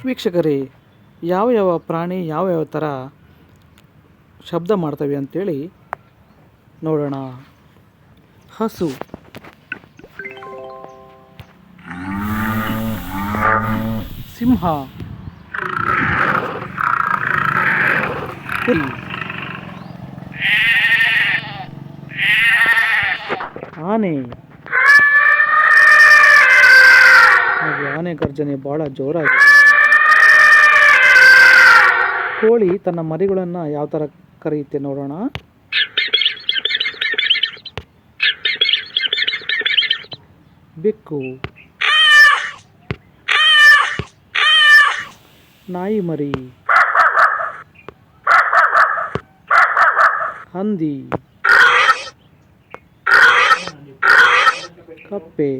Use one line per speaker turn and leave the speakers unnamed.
ವೀಕ್ಷಕರೇ, ಯಾವ ಯಾವ ಪ್ರಾಣಿ ಯಾವ ಥರ ಶಬ್ದ ಮಾಡ್ತವೆ ಅಂತೇಳಿ ನೋಡೋಣ. ಹಸು, ಸಿಂಹ, ಹುಲಿ, ಆನೆ. ಹಾಗೆ ಆನೆ ಗರ್ಜನೆ ಭಾಳ ಜೋರಾಗಿದೆ. ಕೋಳಿ ತನ್ನ ಮರಿಗಳನ್ನು ಯಾವ ಥರ ಕರೆಯುತ್ತೆ ನೋಡೋಣ. ಬೆಕ್ಕು, ನಾಯಿ ಮರಿ, ಹಂದಿ, ಕಪ್ಪೆ.